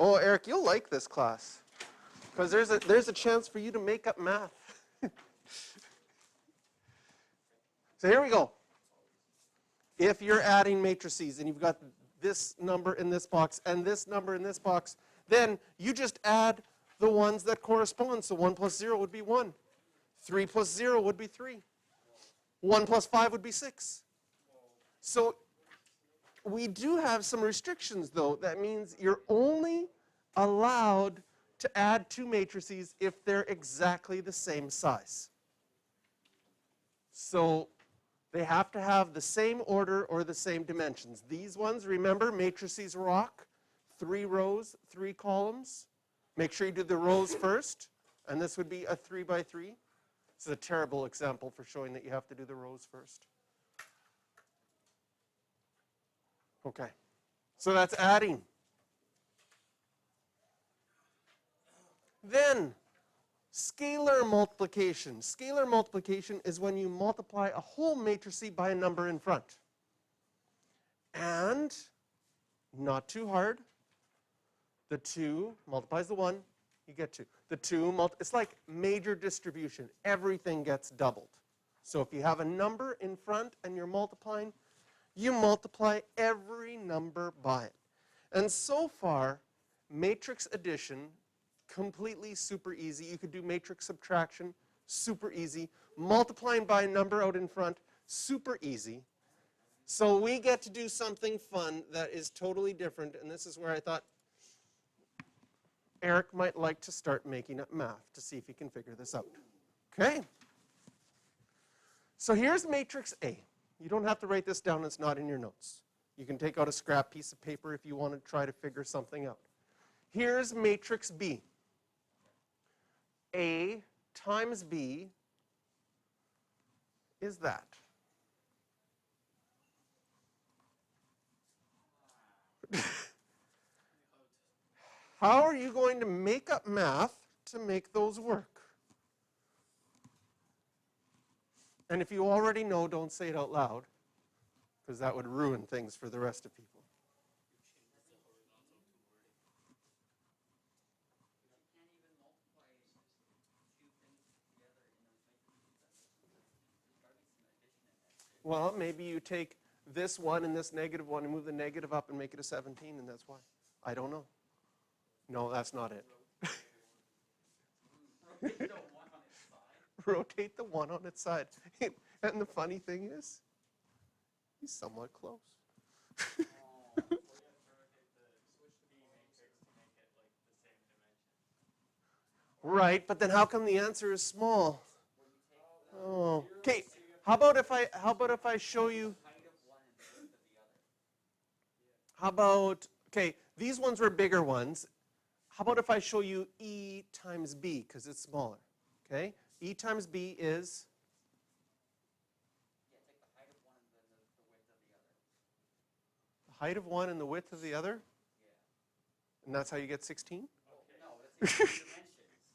Oh, Eric, you'll like this class because there's a chance for you to make up math. So here we go. If you're adding matrices and you've got this number in this box and this number in this box, then you just add the ones that correspond. So 1 plus 0 would be 1. 3 plus 0 would be 3. 1 plus 5 would be 6. So we do have some restrictions, though. That means you're only allowed to add two matrices if they're exactly the same size. So they have to have the same order or the same dimensions. These ones, remember, matrices rock, 3 rows, 3 columns. Make sure you do the rows first, and this would be a 3 by 3. This is a terrible example for showing that you have to do the rows first. Okay, so that's adding. Then, scalar multiplication. Scalar multiplication is when you multiply a whole matrix by a number in front. And, not too hard, the 2 multiplies the 1, you get 2. The 2, it's like major distribution. Everything gets doubled. So if you have a number in front and you're multiplying, you multiply every number by it. And so far, matrix addition, completely super easy. You could do matrix subtraction, super easy. Multiplying by a number out in front, super easy. So we get to do something fun that is totally different, and this is where I thought Eric might like to start making up math to see if he can figure this out. Okay? So here's matrix A. You don't have to write this down, it's not in your notes. You can take out a scrap piece of paper if you want to try to figure something out. Here's matrix B. A times B is that. How are you going to make up math to make those work? And if you already know, don't say it out loud, because that would ruin things for the rest of people. Well, maybe you take this one and this negative one and move the negative up and make it a 17, and that's why. I don't know. No, that's not it. Rotate the 1 on its side. And the funny thing is, he's somewhat close. Right, but then how come the answer is small? Oh, okay. How about if I show you? How about, okay, these ones were bigger ones. How about if I show you E times B, because it's smaller, okay? E times B is? Yeah, take the height of one and the width of the other. The height of one and the width of the other? Yeah. And that's how you get 16? Okay. No, that's the dimensions.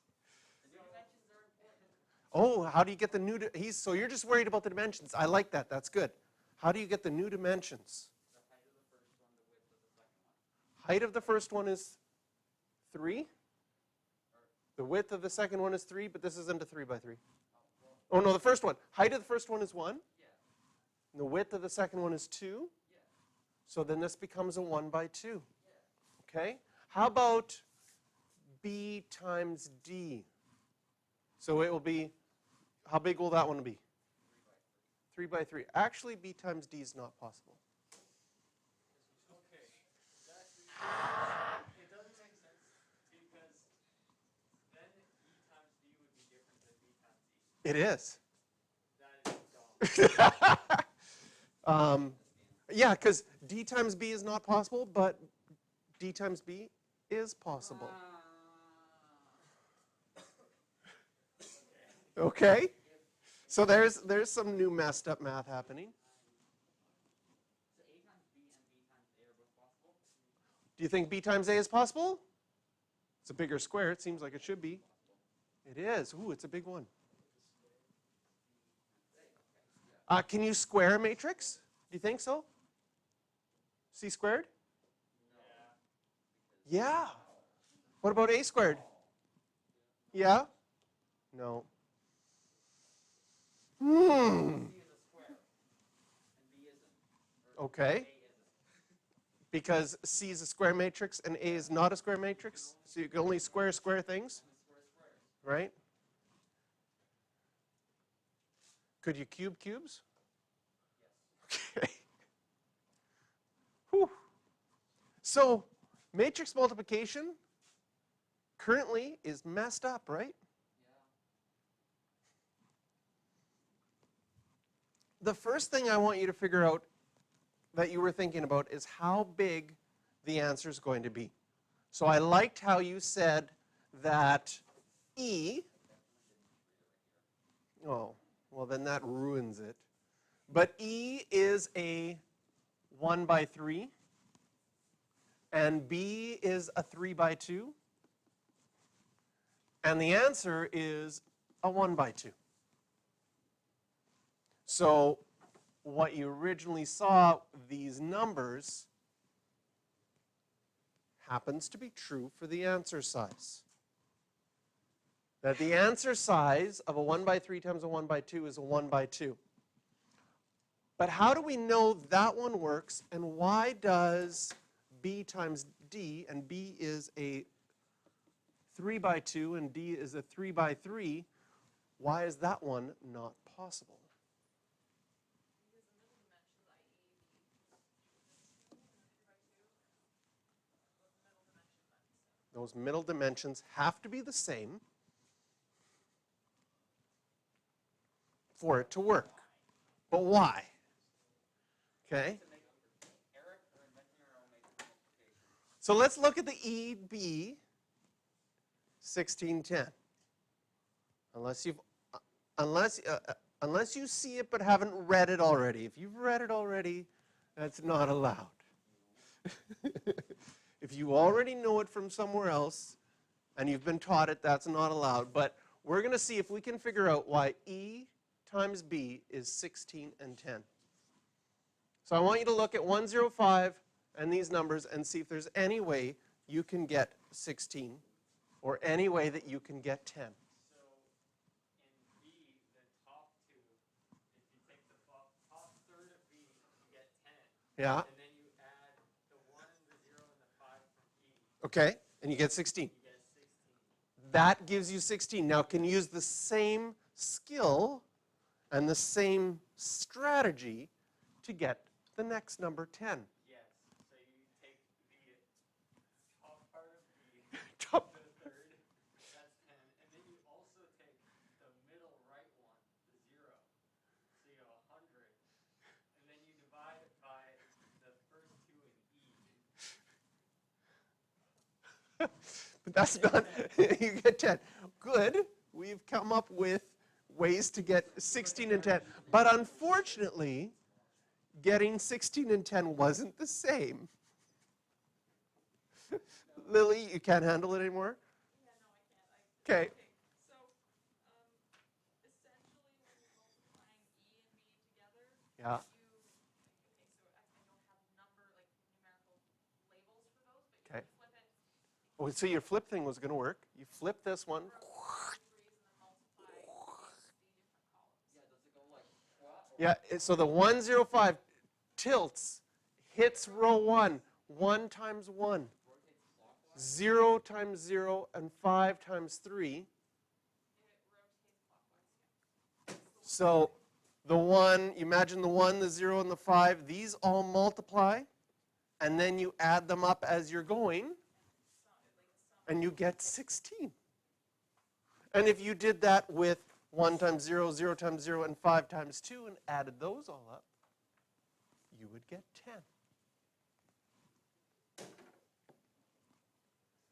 The dimensions are important. Oh, how do you get the new, so you're just worried about the dimensions. I like that, that's good. How do you get the new dimensions? The height of the first one, the width of the second one. Height of the first one is 3. The width of the second one is 3, but this isn't a 3 by 3. Oh, no, the first one. Height of the first one is 1. Yeah. And the width of the second one is 2. Yeah. So then this becomes a 1 by 2. Yeah. Okay? How about B times D? So it will be, how big will that one be? 3 by 3. Actually, B times D is not possible. Okay. It doesn't make sense because then E times D would be different than B times E. It is. That is dumb. Yeah, because D times B is not possible, but D times B is possible. Okay? So there's some new messed up math happening. So A times B and B times A are both possible? Do you think B times A is possible? It's a bigger square. It seems like it should be. It is. Ooh, it's a big one. Can you square a matrix? Do you think so? C squared? Yeah. Yeah. What about A squared? Yeah? No. C is a square, and B isn't. Or Okay. A isn't. Because C is a square matrix and A is not a square matrix, so you can only square square things, Only square squares. right? Could you cube cubes? Yes. Okay. Whew. So matrix multiplication currently is messed up, right? Yeah. The first thing I want you to figure out that you were thinking about is how big the answer is going to be. So I liked how you said that E, oh, well then that ruins it. But E is a 1 by 3, and B is a 3 by 2, and the answer is a 1 by 2. So what you originally saw, these numbers, happens to be true for the answer size. That the answer size of a 1 by 3 times a 1 by 2 is a 1 by 2. But how do we know that one works, and why does B times D, and B is a 3 by 2 and D is a 3 by 3, why is that one not possible? Those middle dimensions have to be the same for it to work. But why? Okay. So let's look at the EB 1610. Unless you see it but haven't read it already. If you've read it already, that's not allowed. If you already know it from somewhere else and you've been taught it, that's not allowed. But we're going to see if we can figure out why E times B is 16 and 10. So I want you to look at 105 and these numbers and see if there's any way you can get 16 or any way that you can get 10. So in B, the top two, if you take the top third of B, you get 10. Yeah. And then you add the 1, the 0, and the 5 from E. Okay, and you get 16. You get 16. That gives you 16. Now, can you use the same skill and the same strategy to get the next number 10? Yes. So you take the top part of B, Top. the third, that's 10. And then you also take the middle right one, the 0. So you have 100. And then you divide it by the first two in E. But that's not, you get 10. Good, we've come up with ways to get 16 and 10. But unfortunately, getting 16 and 10 wasn't the same. Lily, you can't handle it anymore? Yeah, no, I can't. Okay. So, essentially, when you're multiplying E and B together, Yeah. so I don't have numerical labels for those, but Okay. you can flip it Oh, so your flip thing was going to work. You flip this one. from 1 degrees and then multiply the different columns. Yeah, does it go like what? Yeah, so the 105 tilts, hits row 1, 1 times 1, 0 times 0, and 5 times 3. It rotates clockwise. So the 1, you imagine the 1, the 0, and the 5, these all multiply, and then you add them up as you're going, and you get 16. And if you did that with 1 times 0, 0 times 0, and 5 times 2, and added those all up, you would get 10.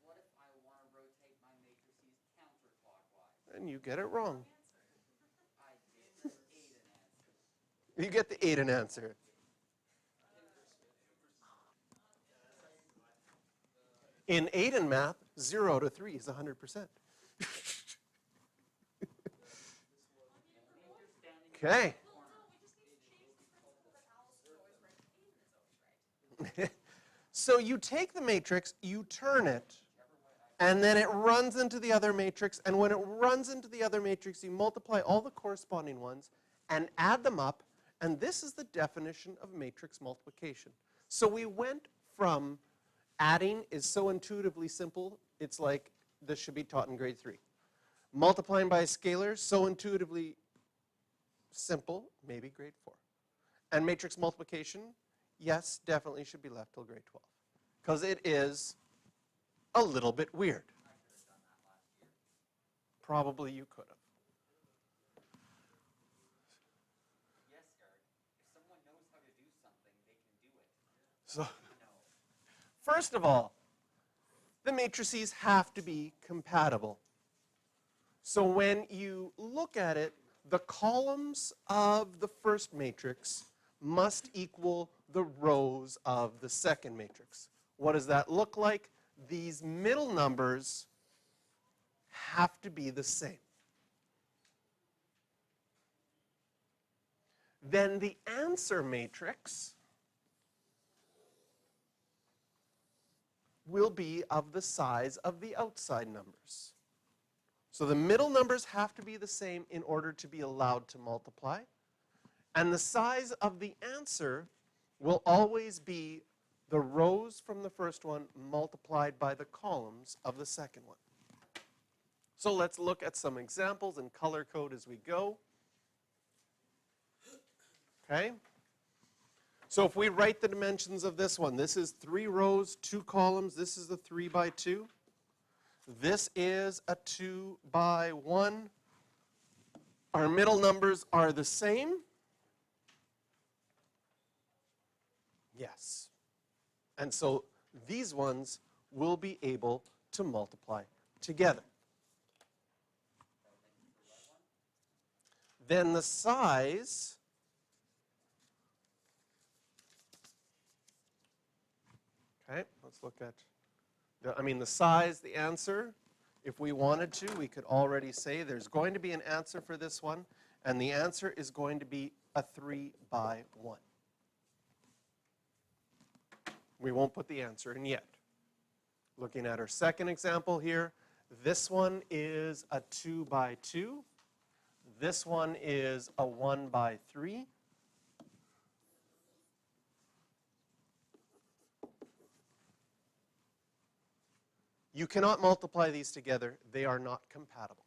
What if I want to rotate my matrices counterclockwise? And you get it wrong. I get the 8 an answer. You get the 8 an answer. In 8 in math, 0 to 3 is 100%. Okay. Well, no, we just need to change the principle that Alice is always right, Aiden is always right. So you take the matrix, you turn it, and then it runs into the other matrix, and when it runs into the other matrix, you multiply all the corresponding ones and add them up, and this is the definition of matrix multiplication. So we went from adding is so intuitively simple, it's like this should be taught in grade 3. Multiplying by a scalar, so intuitively simple, maybe grade 4. And matrix multiplication, yes, definitely should be left till grade 12. Because it is a little bit weird. Probably you could have. Yes, Eric. If someone knows how to do something, they can do it. So, No. first of all, the matrices have to be compatible. So when you look at it, the columns of the first matrix must equal the rows of the second matrix. What does that look like? These middle numbers have to be the same. Then the answer matrix will be of the size of the outside numbers. So the middle numbers have to be the same in order to be allowed to multiply. And the size of the answer will always be the rows from the first one multiplied by the columns of the second one. So let's look at some examples and color code as we go. Okay? So if we write the dimensions of this one, this is 3 rows, 2 columns. This is a 3 by 2. This is a 2 by 1. Our middle numbers are the same. Yes. And so these ones will be able to multiply together. Then the size okay, let's look at the size, the answer, if we wanted to, we could already say there's going to be an answer for this one, and the answer is going to be a 3 by 1. We won't put the answer in yet. Looking at our second example here, this one is a 2 by 2. This one is a 1 by 3. You cannot multiply these together. They are not compatible.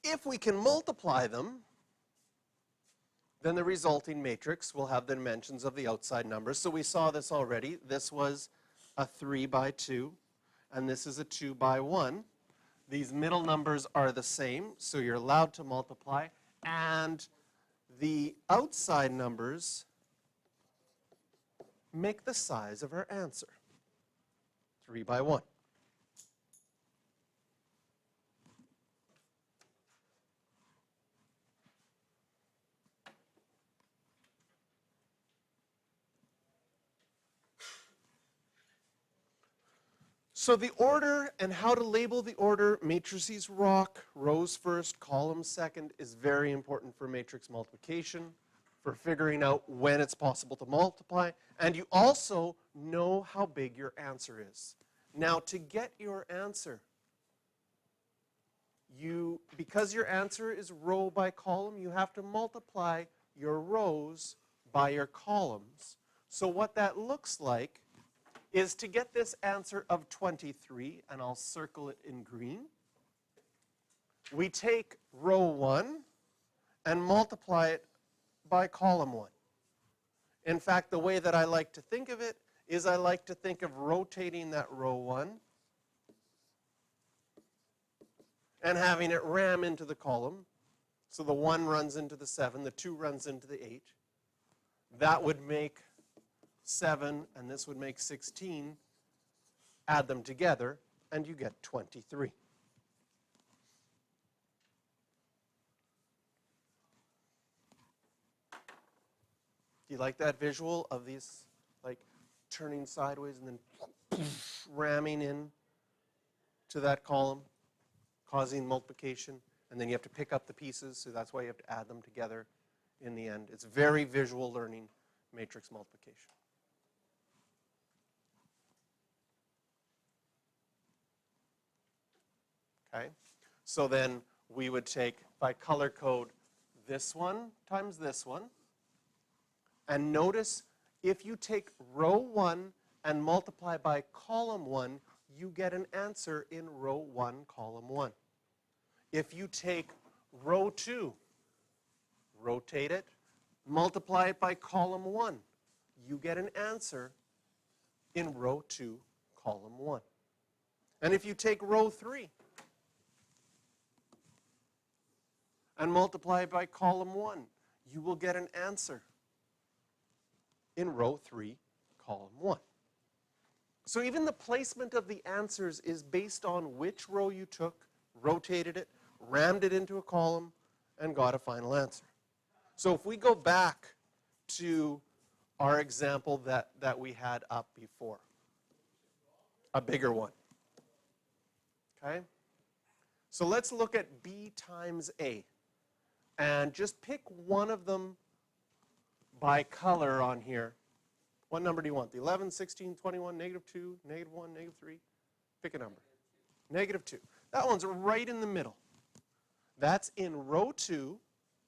If we can multiply them, then the resulting matrix will have the dimensions of the outside numbers. So we saw this already. This was a 3 by 2, and this is a 2 by 1. These middle numbers are the same, so you're allowed to multiply. And the outside numbers make the size of our answer, 3 by 1. So the order and how to label the order, matrices rock, rows first, columns second, is very important for matrix multiplication, for figuring out when it's possible to multiply, and you also know how big your answer is. Now, to get your answer, because your answer is row by column, you have to multiply your rows by your columns. So what that looks like is to get this answer of 23, and I'll circle it in green, we take row 1 and multiply it by column 1. In fact, the way that I like to think of it is I like to think of rotating that row 1 and having it ram into the column. So the 1 runs into the 7, the 2 runs into the 8. That would make 7, and this would make 16. Add them together, and you get 23. Do you like that visual of these, like, turning sideways and then ramming in to that column? causing multiplication, and then you have to pick up the pieces, so that's why you have to add them together in the end. It's very visual learning, matrix multiplication. Okay? So then we would take, by color code, this one times this one. And notice, if you take row 1 and multiply by column 1, you get an answer in row 1, column 1. If you take row 2, rotate it, multiply it by column 1, you get an answer in row 2, column 1. And if you take row 3 and multiply it by column 1, you will get an answer in row 3, column 1. So even the placement of the answers is based on which row you took, rotated it, rammed it into a column, and got a final answer. So if we go back to our example that we had up before, a bigger one. Okay? So let's look at B times A. And just pick one of them by color on here. What number do you want? The 11, 16, 21, negative 2, negative 1, negative 3? Pick a number. Negative 2. That one's right in the middle. That's in row 2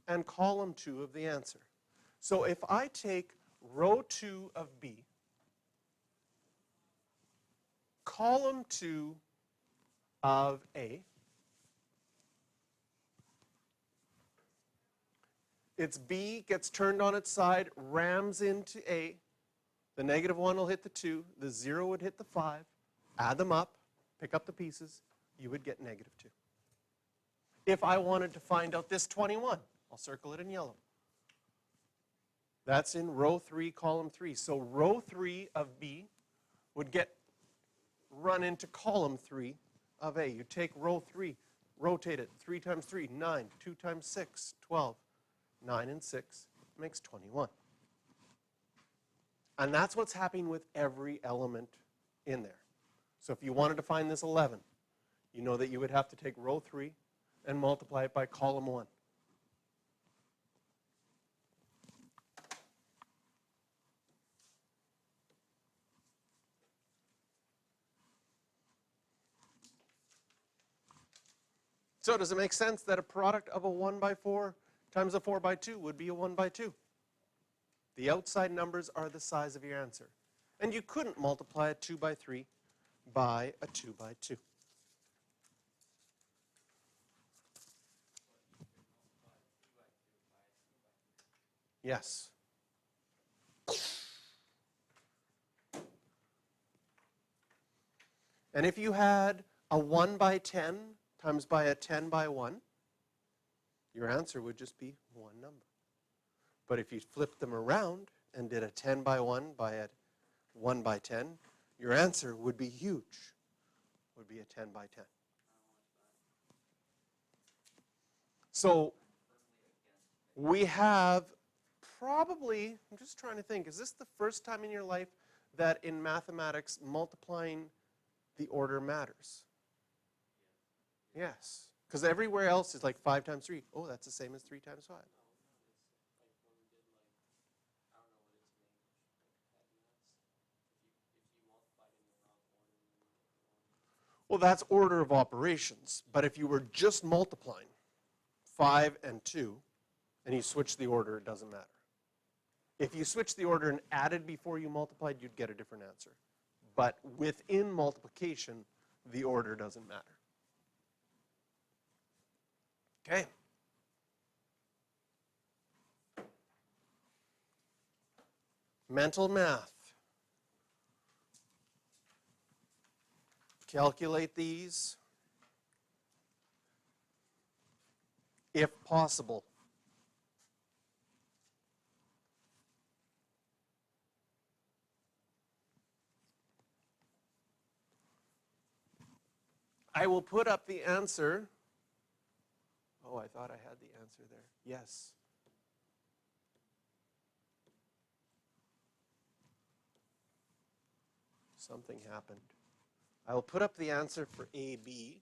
and column 2 of the answer. So if I take row 2 of B, column 2 of A, it's B, gets turned on its side, rams into A. The negative 1 will hit the 2. The 0 would hit the 5. Add them up, pick up the pieces. You would get negative 2. If I wanted to find out this 21, I'll circle it in yellow. That's in row 3, column 3. So row 3 of B would get run into column 3 of A. You take row 3, rotate it. 3 times 3, 9. 2 times 6, 12. 9 and 6 makes 21. And that's what's happening with every element in there. So if you wanted to find this 11, you know that you would have to take row 3 and multiply it by column 1. So does it make sense that a product of a 1 by 4 times a 4 by 2 would be a 1 by 2? The outside numbers are the size of your answer. And you couldn't multiply a 2 by 3 by a 2 by 2. Yes. And if you had a 1 by 10 times by a 10 by 1, your answer would just be one number. But if you flipped them around and did a 10 by 1 by a 1 by 10, your answer would be huge. Would be a 10 by 10. So we have probably, I'm just trying to think, is this the first time in your life that in mathematics multiplying the order matters? Yes. Because everywhere else is like 5 times 3. Oh, that's the same as 3 times 5. Well, that's order of operations. But if you were just multiplying 5 and 2, and you switch the order, it doesn't matter. If you switch the order and added before you multiplied, you'd get a different answer. But within multiplication, the order doesn't matter. Okay. Mental math. Calculate these if possible. I will put up the answer. Oh, I thought I had the answer there. Yes. Something happened. I will put up the answer for AB.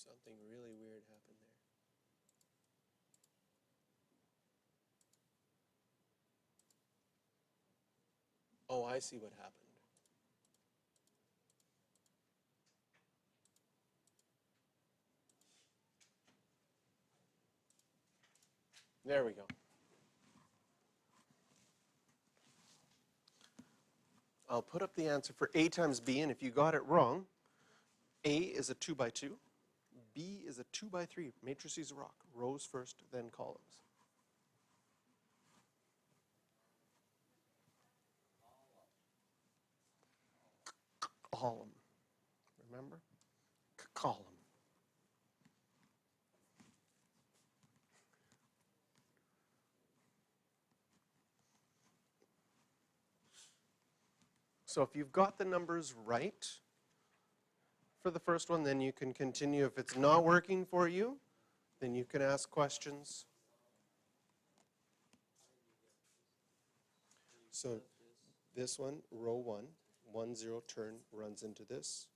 Something really weird happened there. Oh, I see what happened. There we go. I'll put up the answer for A times B, and if you got it wrong, A is a 2 by 2, B is a 2 by 3. Matrices rock. Rows first, then columns. Column. Remember? Column. So if you've got the numbers right for the first one, then you can continue. If it's not working for you, then you can ask questions. So this one, row 1, 1, 0, turn, runs into this.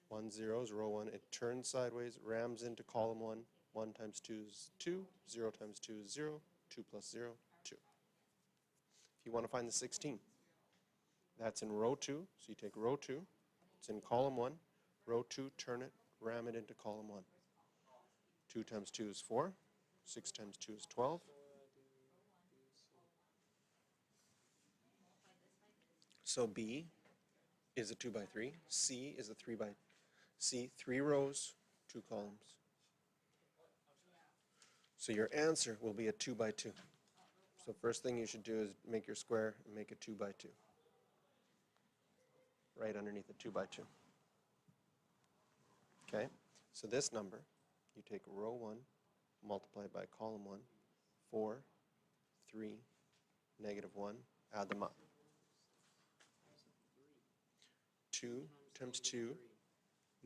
1, 0 is row 1. It turns sideways, rams into column 1. 1 times 2 is 2. 0 times 2 is 0. 2 plus 0, 2. If you want to find the 16, that's in row 2. So you take row 2. It's in column 1. Row 2, turn it, ram it into column 1. 2 times 2 is 4. 6 times 2 is 12. So B is a 2 by 3. C is a 3 by C, 3 rows, 2 columns. So your answer will be a 2 by 2. So first thing you should do is make your square and make a 2 by 2. Right underneath the 2 by 2. Okay, so this number, you take row 1, multiply by column 1, 4, 3, negative 1, add them up. 2 times 2,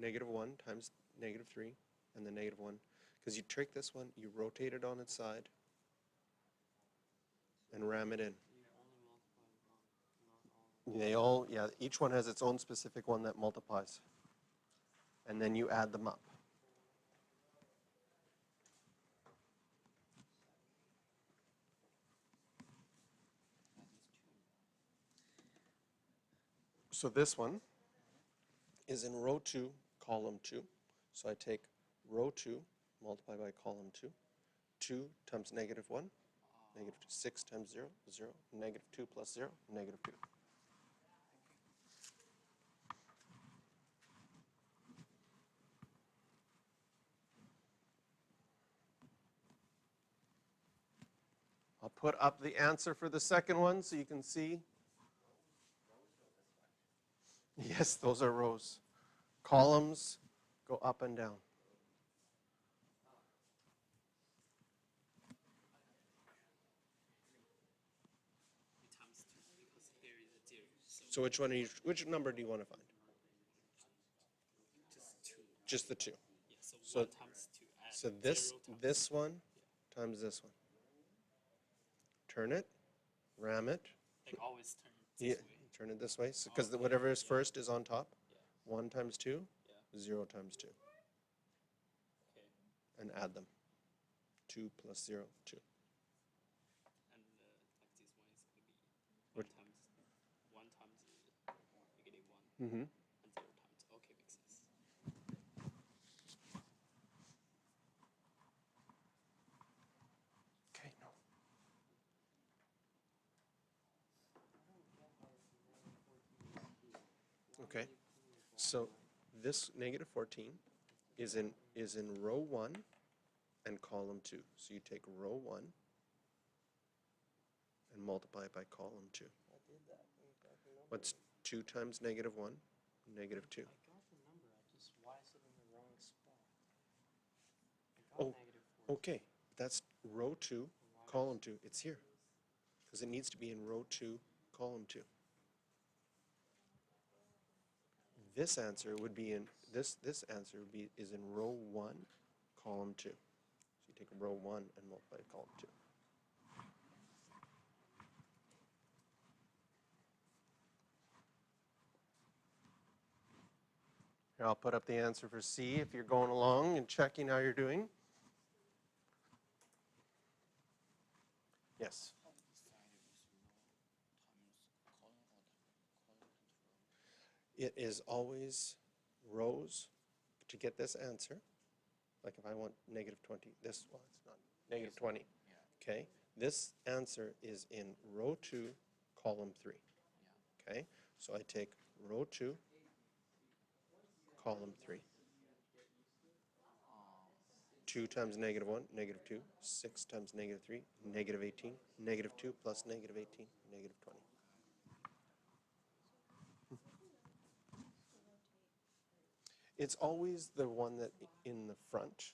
negative 1 times negative 3, and the negative 1. Because you take this one, you rotate it on its side, and ram it in. They all, yeah, each one has its own specific one that multiplies. And then you add them up. So this one is in row 2, column 2. So I take row 2, multiply by column 2. 2 times negative 1, negative 2. 6 times 0, 0. Negative 2 plus 0, negative 2. I'll put up the answer for the second one so you can see. Yes, those are rows. Columns go up and down. Times 2 because here is a 0. So So which number do you want to find? just 2. Just the 2. Yeah, so, So- 1 times 2 add So 0 this times one times this one. Turn it, ram it. like always turn Yeah, this way. turn it this way. Because Okay, whatever is yeah. first is on top. Yeah. 1 times 2, Yeah. 0 times 2. Okay. And add them. 2 plus 0, 2. And like this one is going to be What- 1 times negative 1 Mm-hmm. and 0 times. Okay, makes sense. Okay, no. Okay. So this negative 14 is in row 1 and column 2. So you take row 1 and multiply it by column 2. I did that. What's 2 times negative 1? Negative 2. I got the number. I just why is it in the wrong spot? I Oh, got negative 14. Okay, that's row 2, column 2. It's here. Because it needs to be in row 2, column 2. This answer would be in this answer would be is in row 1, column 2. So you take row 1 and multiply column 2. Here, I'll put up the answer for C if you're going along and checking how you're doing. Yes. It is always rows to get this answer. Like if I want negative 20, this, well, it's not, negative 20. Okay, this answer is in row 2, column 3. Okay, so I take row 2, column 3. 2 times negative 1, negative 2. 6 times negative 3, negative 18. Negative 2 plus negative 18, negative 20. It's always the one that in the front,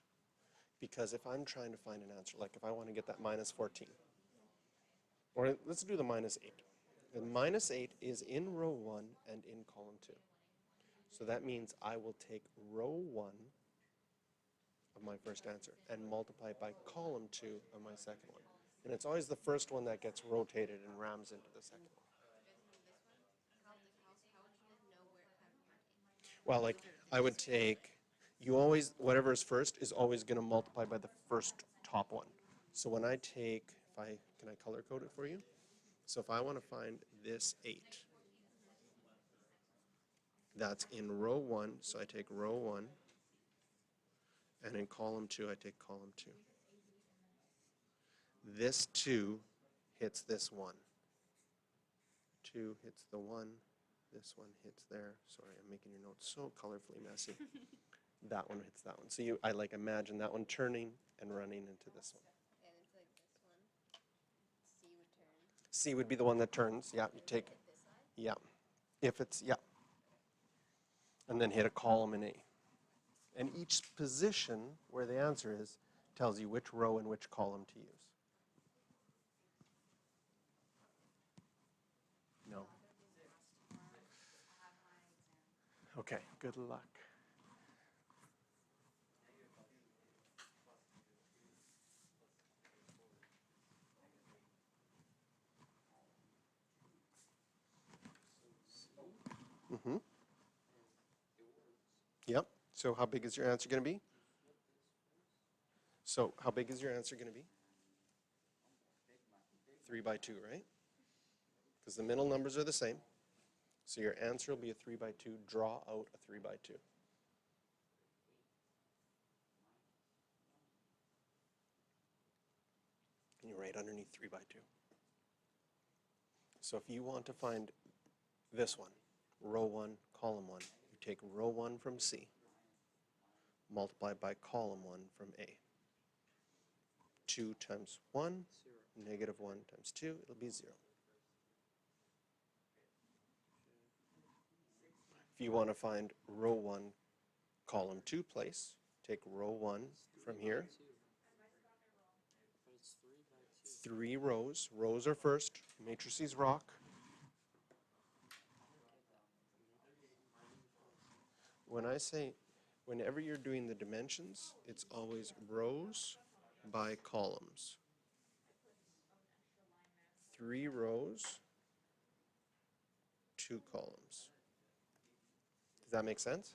because if I'm trying to find an answer, like if I want to get that minus 14, or let's do the minus 8. The minus 8 is in row 1 and in column 2. So that means I will take row 1 of my first answer and multiply it by column 2 of my second one. And it's always the first one that gets rotated and rams into the second one. Well, like I would take, you always, whatever is first is always going to multiply by the first top one. So when I take, can I color code it for you? So if I want to find this 8, that's in row 1, so I take row 1, and in column 2, I take column 2. This 2 hits this 1. 2 hits the 1, this one hits there. Sorry, I'm making your notes so colorfully messy. That one hits that one. So I like imagine that one turning and running into this one. And it's like this one. C would turn. C would be the one that turns. Yeah, you take, Hit this side. yeah. If it's, yeah. And then hit a column in A. And each position where the answer is tells you which row and which column to use. No. Okay, good luck. Mm-hmm. Yep. So how big is your answer going to be? So how big is your answer going to be? 3 by 2, right? Because the middle numbers are the same. So your answer will be a 3 by 2. Draw out a 3 by 2. And you write underneath 3 by 2. So if you want to find this one, row 1, column 1, you take row 1 from C, multiply by column 1 from A. 2 times 1, negative 1 times 2, it'll be 0. If you want to find row 1, column 2 place, take row 1 from here. 3 rows. Rows are first. Matrices rock. When I say, whenever you're doing the dimensions, it's always rows by columns. 3 rows, 2 columns. Does that make sense?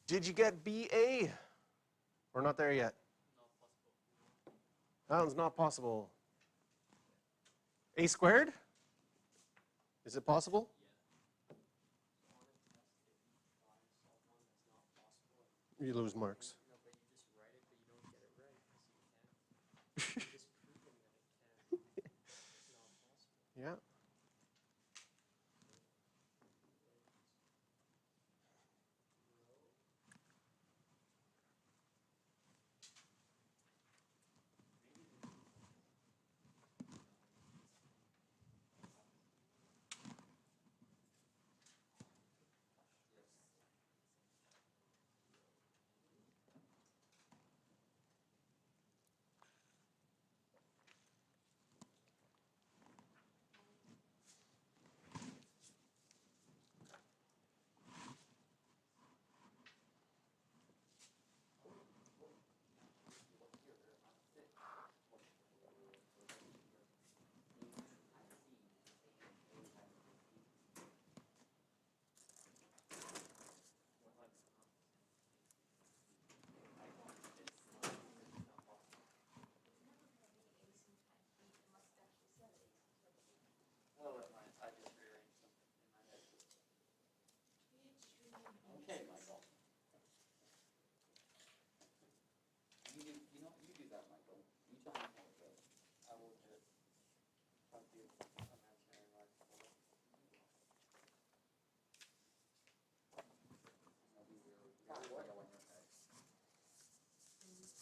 Did you get BA? We're not there yet. That one's not possible. A squared? Is it possible? You lose marks. No, but you just write it, but you don't get it right because you can't. You just prove them that it can't. It's not possible. Yeah.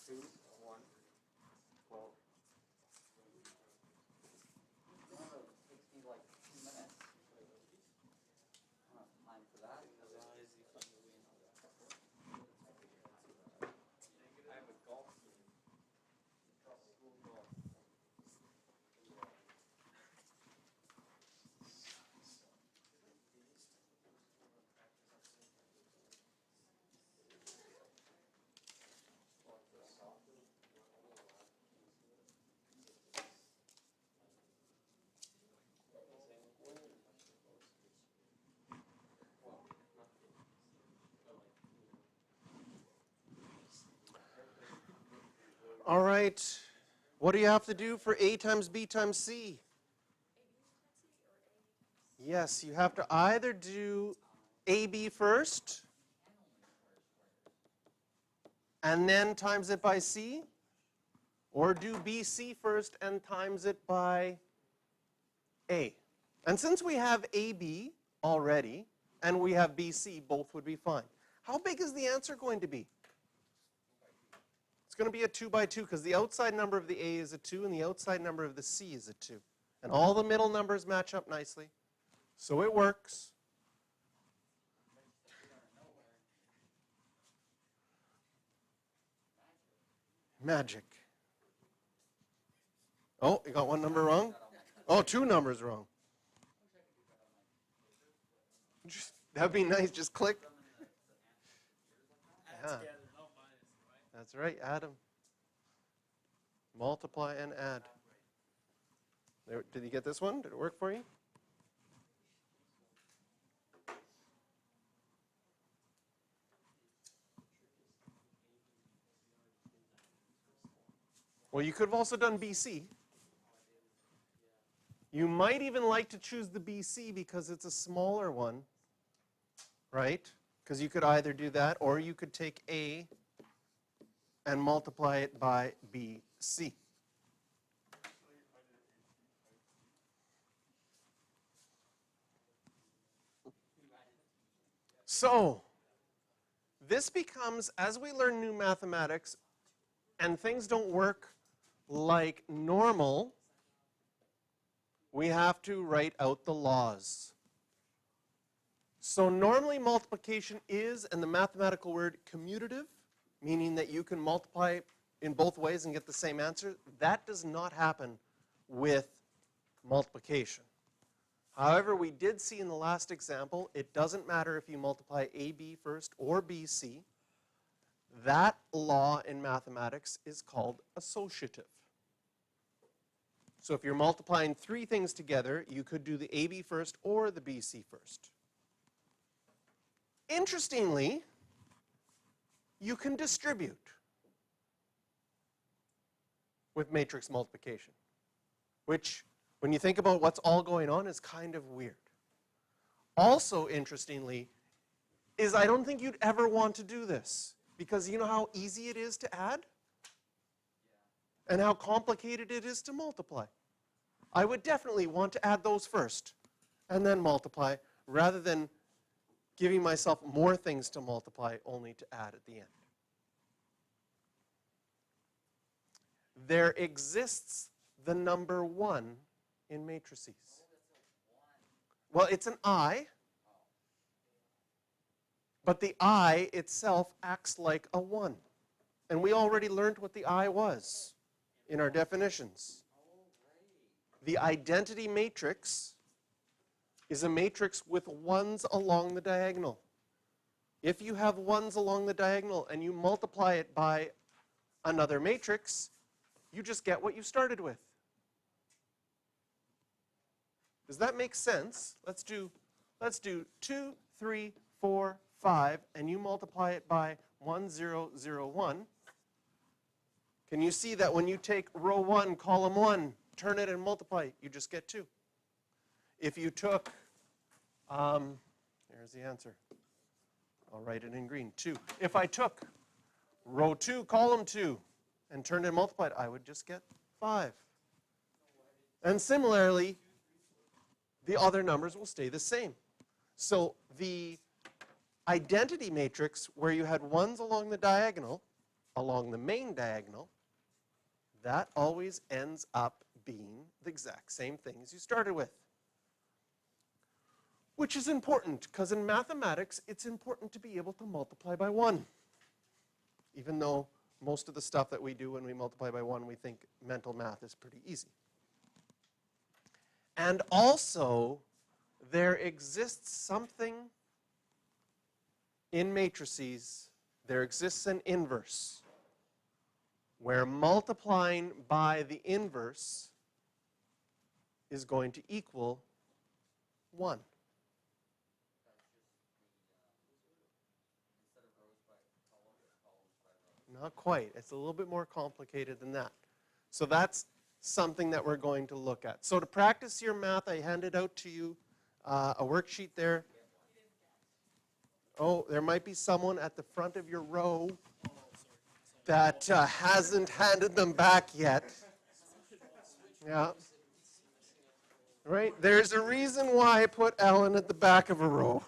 2, 1, 12. It takes me like 2 minutes. I don't have time for that. I have a golf team. School golf. All right. What do you have to do for A times B times C? Yes, you have to either do AB first and then times it by C, or do BC first and times it by A. And since we have AB already and we have BC, both would be fine. How big is the answer going to be? It's going to be a 2 by 2 because the outside number of the A is a 2 and the outside number of the C is a 2. And all the middle numbers match up nicely. So it works. Magic. Oh, you got one number wrong? Oh, 2 numbers wrong. That'd be nice. Just click. Yeah. That's right. Add them. Multiply and add. There, did you get this one? Did it work for you? Well, you could have also done BC. You might even like to choose the BC because it's a smaller one, right? Because you could either do that or you could take A and multiply it by BC. So, this becomes, as we learn new mathematics and things don't work like normal, we have to write out the laws. So normally multiplication is, and the mathematical word commutative, meaning that you can multiply in both ways and get the same answer. That does not happen with multiplication. However, we did see in the last example, it doesn't matter if you multiply AB first or BC. That law in mathematics is called associative. So if you're multiplying 3 things together, you could do the AB first or the BC first. Interestingly, you can distribute with matrix multiplication, which, when you think about what's all going on, is kind of weird. Also, interestingly, is I don't think you'd ever want to do this, because you know how easy it is to add? And how complicated it is to multiply. I would definitely want to add those first and then multiply, rather than giving myself more things to multiply only to add at the end. There exists the number 1 in matrices. Well, it's an I, but the I itself acts like a 1. And we already learned what the I was in our definitions. The identity matrix is a matrix with 1s along the diagonal. If you have 1s along the diagonal and you multiply it by another matrix, you just get what you started with. Does that make sense? Let's do 2, 3, 4, 5, and you multiply it by 1, 0, 0, 1. Can you see that when you take row 1, column 1, turn it and multiply, you just get 2? If you took, there's the answer. I'll write it in green, 2. If I took row 2, column 2, and turned it and multiplied, I would just get 5. And similarly, the other numbers will stay the same. So the identity matrix, where you had 1s along the diagonal, along the main diagonal, that always ends up being the exact same thing as you started with. Which is important, because in mathematics, it's important to be able to multiply by 1. Even though most of the stuff that we do when we multiply by 1, we think mental math is pretty easy. And also, there exists something in matrices, there exists an inverse, where multiplying by the inverse is going to equal 1. Not quite. It's a little bit more complicated than that. So that's something that we're going to look at. So to practice your math, I handed out to you a worksheet there. Oh, there might be someone at the front of your row that hasn't handed them back yet. Yeah. Right? There's a reason why I put Ellen at the back of a row.